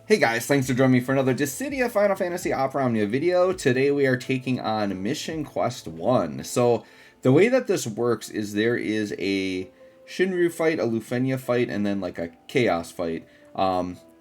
Hey guys, thanks for joining me for another Dissidia Final Fantasy Opera Omnia video. Today we are taking on Mission Quest 1. So the way that this works is there is a Shinryu fight, a Lufenia fight, and then like a Chaos fight.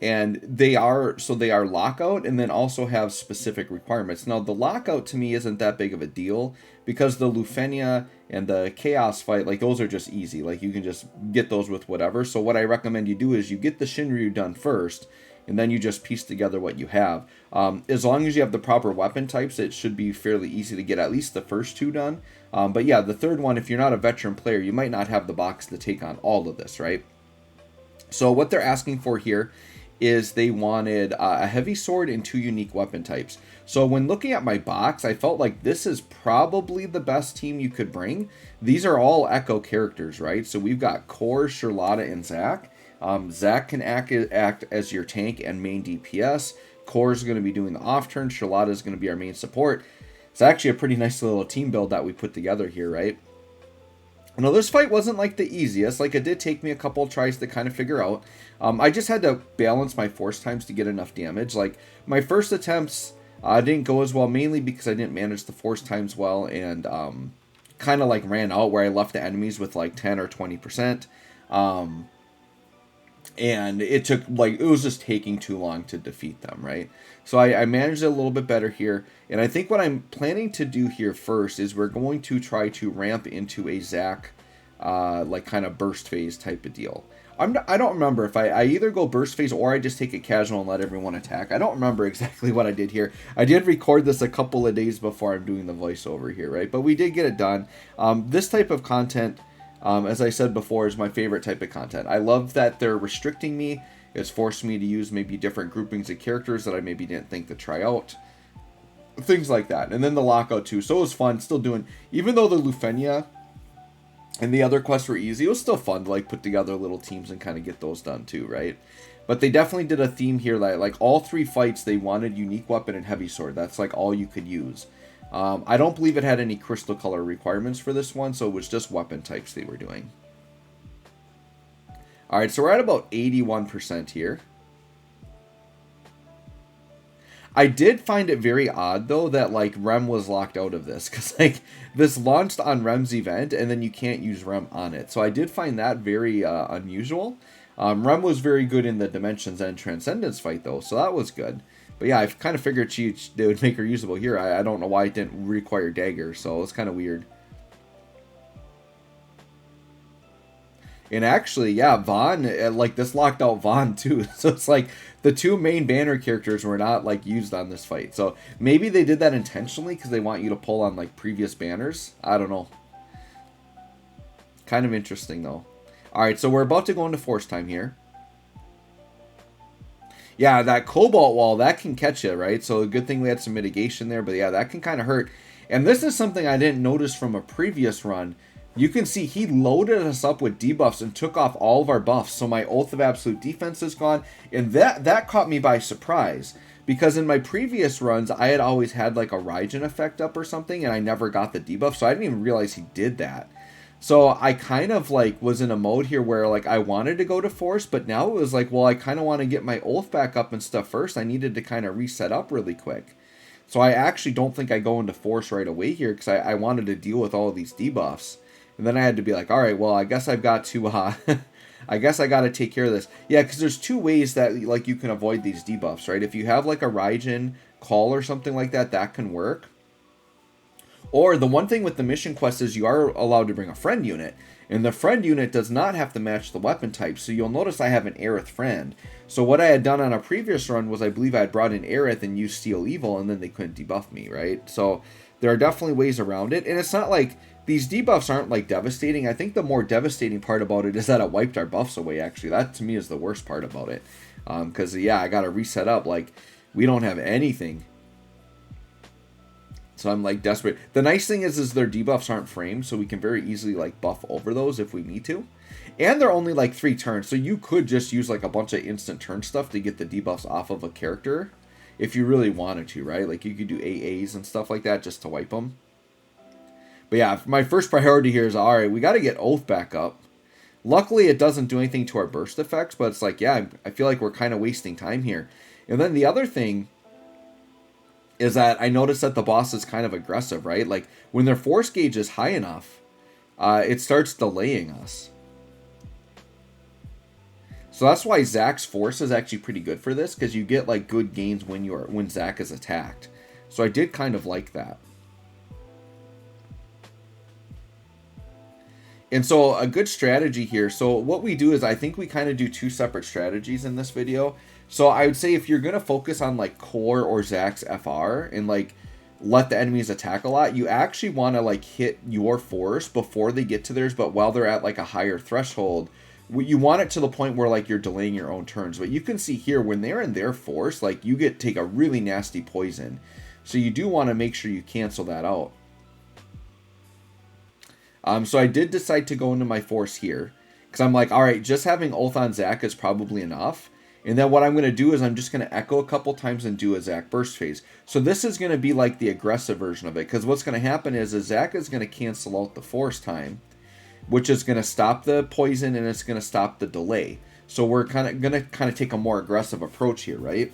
And they are Lockout and then also have specific requirements. Now the Lockout to me isn't that big of a deal because the Lufenia and the Chaos fight, like those are just easy. Like you can just get those with whatever. So what I recommend you do is you get the Shinryu done first, and then you just piece together what you have. As long as you have the proper weapon types, it should be fairly easy to get at least the first two done. But yeah, the third one, if you're not a veteran player, you might not have the box to take on all of this, right? So what they're asking for here is they wanted a heavy sword and two unique weapon types. So when looking at my box, I felt like this is probably the best team you could bring. These are all Echo characters, right? So we've got Core, Sherlotta, and Zack. Zack can act as your tank and main DPS. Core is going to be doing the off turn. Sherlotta is going to be our main support. It's actually a pretty nice little team build that we put together here, right? Now this fight wasn't like the easiest. Like it did take me a couple of tries to kind of figure out. I just had to balance my force times to get enough damage. Like my first attempts didn't go as well, mainly because I didn't manage the force times well and kind of like ran out where I left the enemies with like 10 or 20%. And it was just taking too long to defeat them, right? So I managed it a little bit better here. And I think what I'm planning to do here first is we're going to try to ramp into a Zack, like kind of burst phase type of deal. I don't remember if I either go burst phase or I just take it casual and let everyone attack. I don't remember exactly what I did here. I did record this a couple of days before I'm doing the voiceover here, right? But we did get it done. This type of content, as I said before, is my favorite type of content. I love that they're restricting me. It's forced me to use maybe different groupings of characters that I maybe didn't think to try out. Things like that. And then the Lockout too. So it was fun still doing, even though the Lufenia and the other quests were easy, it was still fun to like put together little teams and kind of get those done too, right? But they definitely did a theme here that like all three fights they wanted unique weapon and heavy sword. That's like all you could use. I don't believe it had any crystal color requirements for this one, so it was just weapon types they were doing. Alright, so we're at about 81% here. I did find it very odd, though, that, like, Rem was locked out of this. Because, like, this launched on Rem's event, and then you can't use Rem on it. So I did find that very unusual. Rem was very good in the Dimensions and Transcendence fight, though, so that was good. But yeah, I kind of figured they would make her usable here. I don't know why it didn't require Dagger, so it's kind of weird. And actually, yeah, Vaughn, like, this locked out Vaughn, too. So it's like, the two main banner characters were not, like, used on this fight. So maybe they did that intentionally because they want you to pull on, like, previous banners. I don't know. Kind of interesting, though. Alright, so we're about to go into force time here. Yeah, that Cobalt wall, that can catch you, right? So a good thing we had some mitigation there, but yeah, that can kind of hurt. And this is something I didn't notice from a previous run. You can see he loaded us up with debuffs and took off all of our buffs. So my Oath of Absolute Defense is gone. And that caught me by surprise. Because in my previous runs, I had always had like a Raijin effect up or something, and I never got the debuff. So I didn't even realize he did that. So I kind of like was in a mode here where like I wanted to go to force, but now it was like, well, I kind of want to get my Oath back up and stuff first. I needed to kind of reset up really quick. So I actually don't think I go into force right away here because I wanted to deal with all of these debuffs. And then I had to be like, all right, well, I guess I've got to, I guess I got to take care of this. Yeah, because there's two ways that like you can avoid these debuffs, right? If you have like a Raijin call or something like that, that can work. Or the one thing with the mission quest is you are allowed to bring a friend unit. And the friend unit does not have to match the weapon type. So you'll notice I have an Aerith friend. So what I had done on a previous run was I believe I had brought in Aerith and used Steel Evil, and then they couldn't debuff me, right? So there are definitely ways around it. And it's not like these debuffs aren't like devastating. I think the more devastating part about it is that it wiped our buffs away, actually. That to me is the worst part about it. Because yeah, I got to reset up. Like, we don't have anything. So I'm like desperate. The nice thing is their debuffs aren't framed, so we can very easily like buff over those if we need to. And they're only like 3 turns, so you could just use like a bunch of instant turn stuff to get the debuffs off of a character if you really wanted to, right? Like you could do AAs and stuff like that just to wipe them. But yeah, my first priority here is, alright, we got to get Oath back up. Luckily, it doesn't do anything to our burst effects, but it's like, yeah, I feel like we're kind of wasting time here. And then the other thing is that I noticed that the boss is kind of aggressive, right? Like, when their force gauge is high enough, it starts delaying us. So that's why Zack's force is actually pretty good for this, because you get like good gains when Zack is attacked. So I did kind of like that. And so a good strategy here. So what we do is I think we kind of do two separate strategies in this video. So I would say if you're going to focus on like Core or Zack's FR and like let the enemies attack a lot, you actually want to like hit your force before they get to theirs, but while they're at like a higher threshold. You want it to the point where like you're delaying your own turns. But you can see here when they're in their force, like you take a really nasty poison. So you do want to make sure you cancel that out. So I did decide to go into my force here, because I'm like, all right, just having Oath on Zack is probably enough. And then what I'm going to do is I'm just going to echo a couple times and do a Zack burst phase. So this is going to be like the aggressive version of it, because what's going to happen is Zack is going to cancel out the force time, which is going to stop the poison and it's going to stop the delay. So we're going to take a more aggressive approach here, right?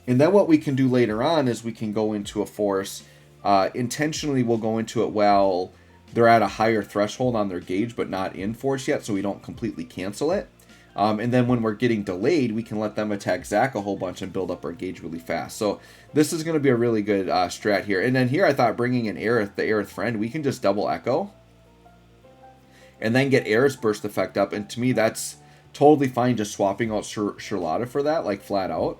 And then what we can do later on is we can go into a force. Intentionally, we'll go into it while they're at a higher threshold on their gauge, but not in force yet, so we don't completely cancel it. And then when we're getting delayed, we can let them attack Zack a whole bunch and build up our gauge really fast. So this is going to be a really good strat here. And then here I thought bringing in Aerith, the Aerith friend, we can just double echo and then get Aerith's burst effect up. And to me, that's totally fine just swapping out Sherlotta for that, like flat out.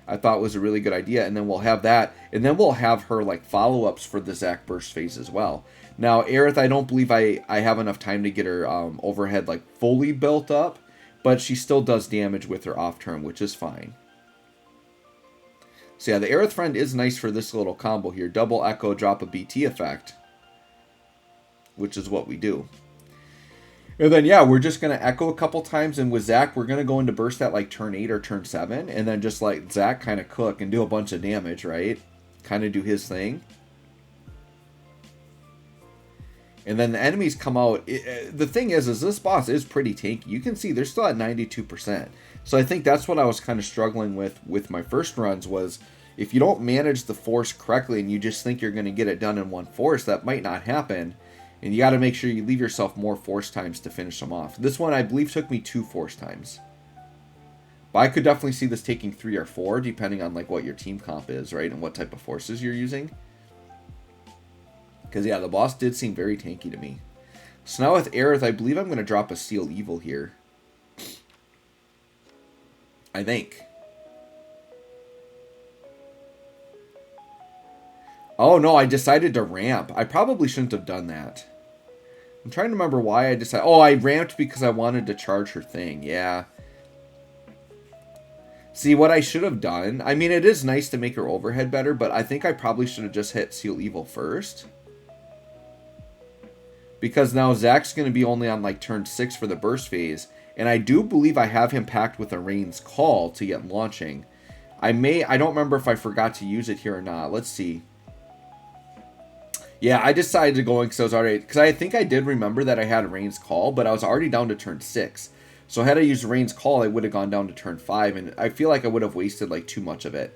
I thought was a really good idea. And then we'll have that. And then we'll have her like follow-ups for the Zack burst phase as well. Now, Aerith, I don't believe I have enough time to get her overhead like fully built up. But she still does damage with her off turn, which is fine. So yeah, the Aerith friend is nice for this little combo here. Double echo, drop a BT effect. Which is what we do. And then, yeah, we're just going to echo a couple times. And with Zack, we're going to go into burst at like turn 8 or turn 7. And then just like Zack kind of cook and do a bunch of damage, right? Kind of do his thing. And then the enemies come out. The thing is this boss is pretty tanky. You can see they're still at 92%. So I think that's what I was kind of struggling with my first runs was if you don't manage the force correctly and you just think you're going to get it done in one force, that might not happen. And you got to make sure you leave yourself more force times to finish them off. This one, I believe, took me 2 force times. But I could definitely see this taking 3 or 4, depending on like what your team comp is, right? And what type of forces you're using. Because, yeah, the boss did seem very tanky to me. So now with Aerith, I believe I'm going to drop a Seal Evil here. I think. Oh, no, I decided to ramp. I probably shouldn't have done that. I'm trying to remember why I decided. Oh, I ramped because I wanted to charge her thing. Yeah. See, what I should have done. I mean, it is nice to make her overhead better, but I think I probably should have just hit Seal Evil first. Because now Zack's going to be only on like turn 6 for the burst phase. And I do believe I have him packed with a Rain's Call to get launching. I don't remember if I forgot to use it here or not. Let's see. Yeah, I decided to go in because I was already... Because I think I did remember that I had Rain's Call, but I was already down to turn 6. So had I used Rain's Call, I would have gone down to turn 5. And I feel like I would have wasted like too much of it.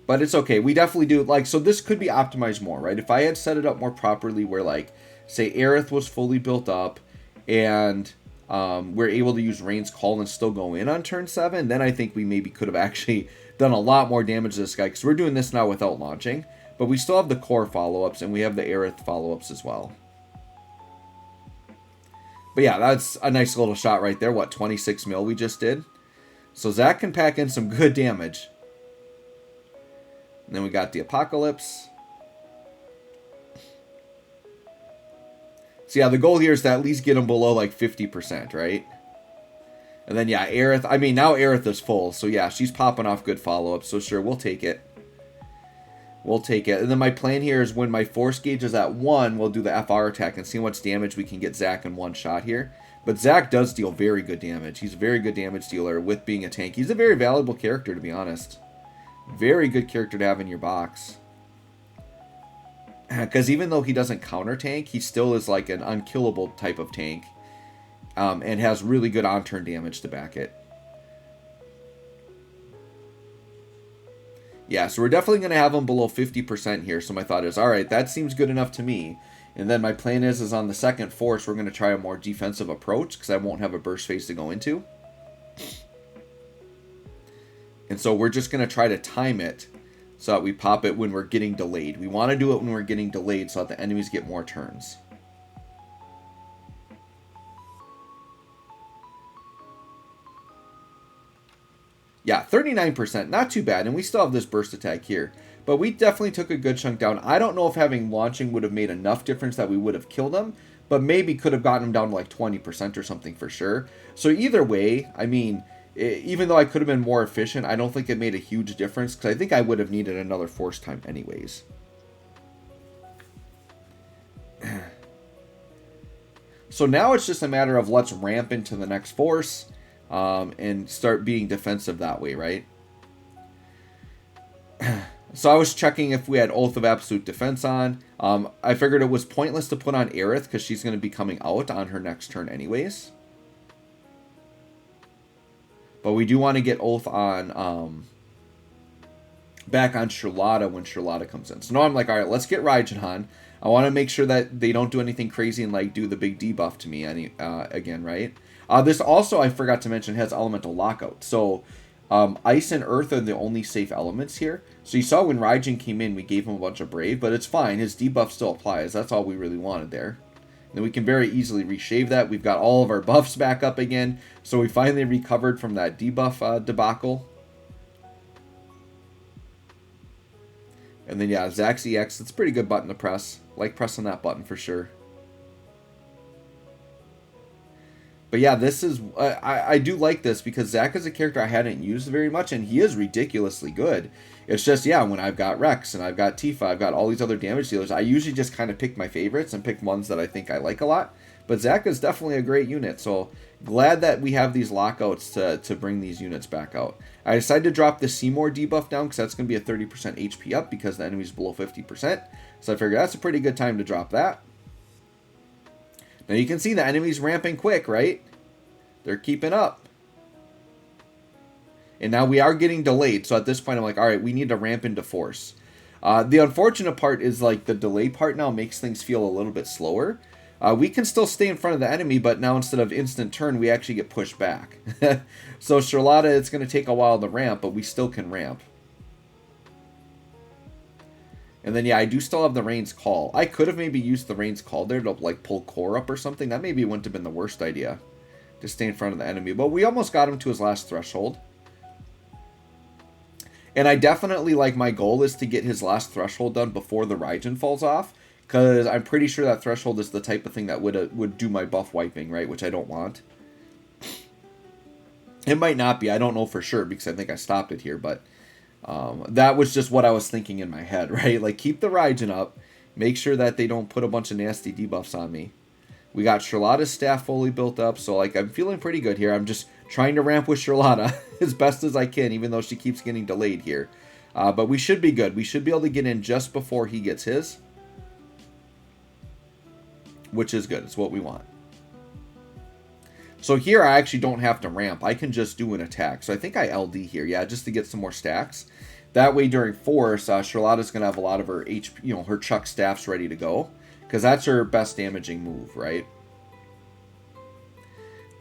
But it's okay. We definitely do... Like, so this could be optimized more, right? If I had set it up more properly where like... Say Aerith was fully built up and we're able to use Rain's Call and still go in on turn 7, then I think we maybe could have actually done a lot more damage to this guy because we're doing this now without launching. But we still have the core follow-ups and we have the Aerith follow-ups as well. But yeah, that's a nice little shot right there. What, 26 mil we just did? So Zack can pack in some good damage. And then we got the Apocalypse. So yeah, the goal here is to at least get him below like 50%, right? And then yeah, Aerith, I mean now Aerith is full, so yeah, she's popping off good follow-ups, so sure, we'll take it. We'll take it. And then my plan here is when my force gauge is at 1, we'll do the FR attack and see how much damage we can get Zack in one shot here. But Zack does deal very good damage. He's a very good damage dealer with being a tank. He's a very valuable character, to be honest. Very good character to have in your box. Because even though he doesn't counter tank, he still is like an unkillable type of tank. And has really good on-turn damage to back it. Yeah, so we're definitely going to have them below 50% here. So my thought is, all right, that seems good enough to me. And then my plan is on the second force, we're going to try a more defensive approach because I won't have a burst phase to go into. And so we're just going to try to time it so that we pop it when we're getting delayed. We want to do it when we're getting delayed so that the enemies get more turns. Yeah, 39%, not too bad, and we still have this burst attack here. But we definitely took a good chunk down. I don't know if having launching would have made enough difference that we would have killed him, but maybe could have gotten him down to like 20% or something for sure. So either way, I mean, even though I could have been more efficient, I don't think it made a huge difference, because I think I would have needed another force time anyways. So now it's just a matter of let's ramp into the next force. And start being defensive that way, right? So I was checking if we had Oath of Absolute Defense on. I figured it was pointless to put on Aerith because she's going to be coming out on her next turn anyways. But we do want to get Oath on back on Sherlotta when Sherlotta comes in. So now I'm like, all right, let's get Raijin on. I want to make sure that they don't do anything crazy and like do the big debuff to me again, right? This also, I forgot to mention, has elemental lockout. So ice and earth are the only safe elements here. So you saw when Raijin came in, we gave him a bunch of brave, but it's fine. His debuff still applies. That's all we really wanted there. And we can very easily reshave that. We've got all of our buffs back up again. So we finally recovered from that debuff debacle. And then, yeah, Zack's EX. It's a pretty good button to press. Like pressing that button for sure. But yeah, this is... I do like this because Zack is a character I hadn't used very much, and he is ridiculously good. It's just, yeah, when I've got Rex and I've got Tifa, I've got all these other damage dealers, I usually just kind of pick my favorites and pick ones that I think I like a lot. But Zack is definitely a great unit, so glad that we have these lockouts to bring these units back out. I decided to drop the Seymour debuff down because that's going to be a 30% HP up because the enemy's below 50%. So I figured that's a pretty good time to drop that. Now you can see the enemy's ramping quick, right? They're keeping up. And now we are getting delayed. So at this point, I'm like, all right, we need to ramp into force. The unfortunate part is like the delay part now makes things feel a little bit slower. We can still stay in front of the enemy, but now instead of instant turn, we actually get pushed back. So Sherlotta, it's going to take a while to ramp, but we still can ramp. And then, yeah, I do still have the Rain's Call. I could have maybe used the Rain's Call there to, like, pull Core up or something. That maybe wouldn't have been the worst idea, to stay in front of the enemy. But we almost got him to his last threshold. And I definitely, like, my goal is to get his last threshold done before the Raijin falls off. Because I'm pretty sure that threshold is the type of thing that would do my buff wiping, right? Which I don't want. It might not be. I don't know for sure because I think I stopped it here, but... that was just what I was thinking in my head, right? Like, keep the Raijin up. Make sure that they don't put a bunch of nasty debuffs on me. We got Sherlotta's staff fully built up, so, like, I'm feeling pretty good here. I'm just trying to ramp with Sherlotta as best as I can, even though she keeps getting delayed here. But we should be good. We should be able to get in just before he gets his. Which is good. It's what we want. So here I actually don't have to ramp. I can just do an attack. So I think I LD here, yeah, just to get some more stacks. That way during force, Sherlotta's going to have a lot of her HP, her Chuck staffs ready to go. Because that's her best damaging move, right?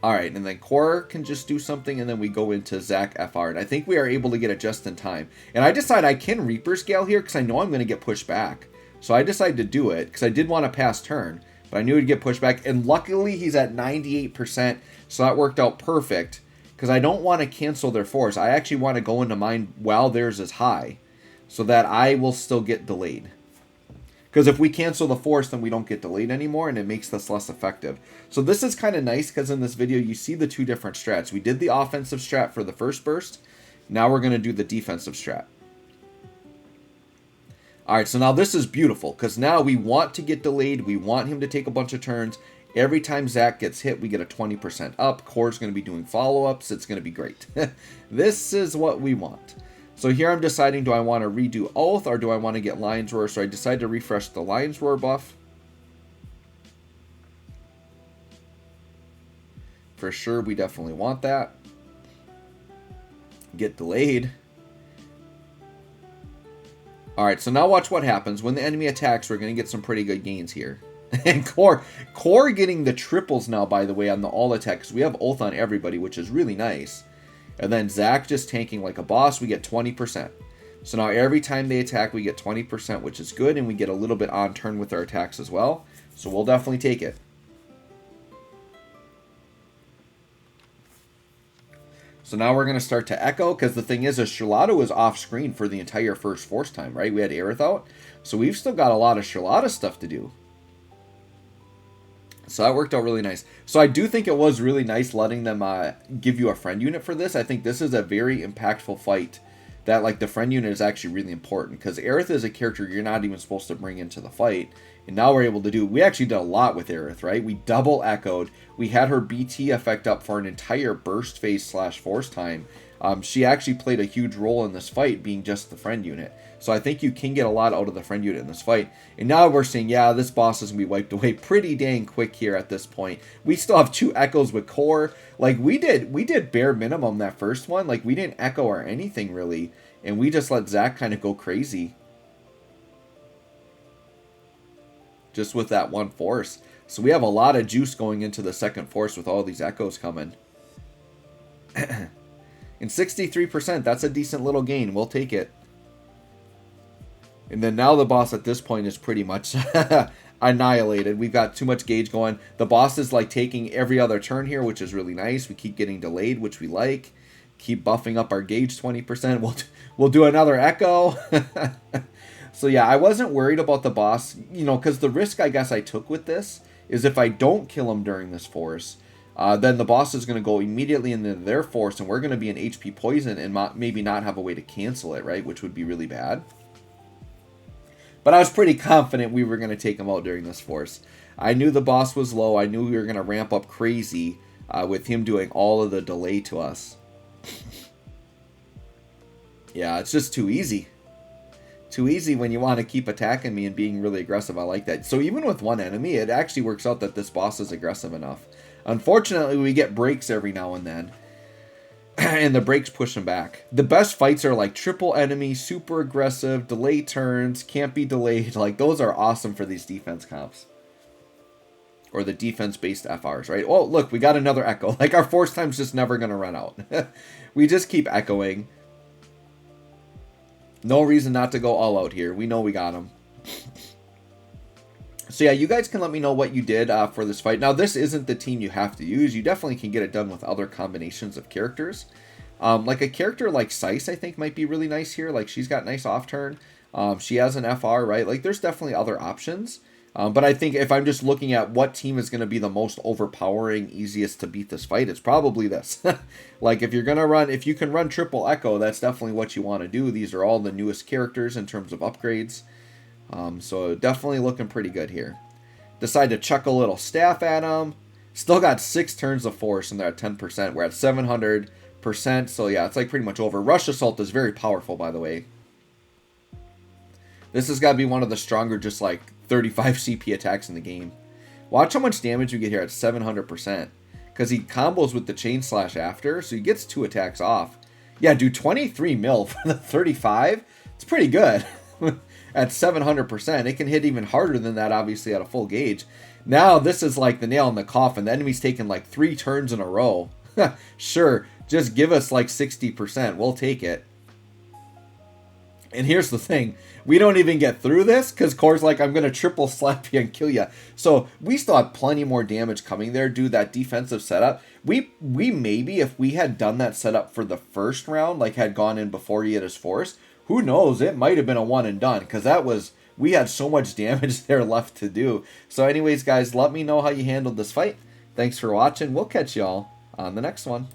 Alright, and then Core can just do something, and then we go into Zack FR. And I think we are able to get it just in time. And I decide I can Reaper Scale here, because I know I'm going to get pushed back. So I decided to do it, because I did want to pass turn. But I knew he'd get pushed back, and luckily he's at 98%, so that worked out perfect. Because I don't want to cancel their force. I actually want to go into mine while theirs is high, so that I will still get delayed. Because if we cancel the force, then we don't get delayed anymore, and it makes this less effective. So this is kind of nice, because in this video, you see the two different strats. We did the offensive strat for the first burst. Now we're going to do the defensive strat. Alright, so now this is beautiful, because now we want to get delayed, we want him to take a bunch of turns. Every time Zack gets hit, we get a 20% up. Core's going to be doing follow-ups, it's going to be great. This is what we want. So here I'm deciding, do I want to redo Oath, or do I want to get Lion's Roar? So I decided to refresh the Lion's Roar buff. For sure, we definitely want that. Get delayed. Alright, so now watch what happens. When the enemy attacks, we're going to get some pretty good gains here. And Core getting the triples now, by the way, on the all attacks. We have Oath on everybody, which is really nice. And then Zack just tanking like a boss, we get 20%. So now every time they attack, we get 20%, which is good. And we get a little bit on turn with our attacks as well. So we'll definitely take it. So now we're going to start to echo, because the thing is Sherlotta was off screen for the entire first force time, right? We had Aerith out. So we've still got a lot of Sherlotta stuff to do. So that worked out really nice. So I do think it was really nice letting them give you a friend unit for this. I think this is a very impactful fight. That, like, the friend unit is actually really important. Because Aerith is a character you're not even supposed to bring into the fight. And now we're able to do... We actually did a lot with Aerith, right? We double echoed. We had her BT effect up for an entire burst phase / force time. She actually played a huge role in this fight, being just the friend unit. So I think you can get a lot out of the friend unit in this fight. And now we're seeing, yeah, this boss is going to be wiped away pretty dang quick here at this point. We still have 2 echoes with Core. Like, we did bare minimum that first one. Like, we didn't echo or anything, really. And we just let Zack kind of go crazy. Just with that one force. So we have a lot of juice going into the second force with all these echoes coming. And 63%, that's a decent little gain. We'll take it. And then now the boss at this point is pretty much annihilated. We've got too much gauge going. The boss is like taking every other turn here, which is really nice. We keep getting delayed, which we like. Keep buffing up our gauge 20%. We'll do another echo. So yeah, I wasn't worried about the boss, you know, because the risk I guess I took with this is if I don't kill him during this force, then the boss is going to go immediately into their force, and we're going to be in HP poison and maybe not have a way to cancel it, right? Which would be really bad. But I was pretty confident we were going to take him out during this force. I knew the boss was low. I knew we were going to ramp up crazy with him doing all of the delay to us. Yeah, it's just too easy. Too easy when you want to keep attacking me and being really aggressive. I like that. So even with one enemy, it actually works out that this boss is aggressive enough. Unfortunately, we get breaks every now and then. And the breaks push him back. The best fights are like triple enemy, super aggressive, delay turns, can't be delayed. Like, those are awesome for these defense comps. Or the defense-based FRs, right? Oh, look, we got another echo. Like, our force time's just never going to run out. We just keep echoing. No reason not to go all out here. We know we got him. So yeah, you guys can let me know what you did for this fight. Now, this isn't the team you have to use. You definitely can get it done with other combinations of characters. Like a character like Sice, I think, might be really nice here. Like, she's got nice off turn. She has an FR, right? Like, there's definitely other options. But I think if I'm just looking at what team is going to be the most overpowering, easiest to beat this fight, it's probably this. Like, if you can run triple echo, that's definitely what you want to do. These are all the newest characters in terms of upgrades. So definitely looking pretty good here. Decide to chuck a little staff at them. Still got 6 turns of force and they're at 10%. We're at 700%. So yeah, it's like pretty much over. Rush Assault is very powerful, by the way. This has got to be one of the stronger, just like 35 CP attacks in the game. Watch how much damage we get here at 700%. Because he combos with the Chain Slash after, so he gets 2 attacks off. Yeah, dude, 23 mil for the 35? It's pretty good. At 700%. It can hit even harder than that, obviously, at a full gauge. Now, this is like the nail in the coffin. The enemy's taken like 3 turns in a row. Sure, just give us like 60%. We'll take it. And here's the thing. We don't even get through this because Core's like, I'm going to triple slap you and kill you. So we still have plenty more damage coming there. Do that defensive setup. We maybe, if we had done that setup for the first round, like had gone in before he hit his force, who knows? It might have been a one and done because we had so much damage there left to do. So anyways, guys, let me know how you handled this fight. Thanks for watching. We'll catch y'all on the next one.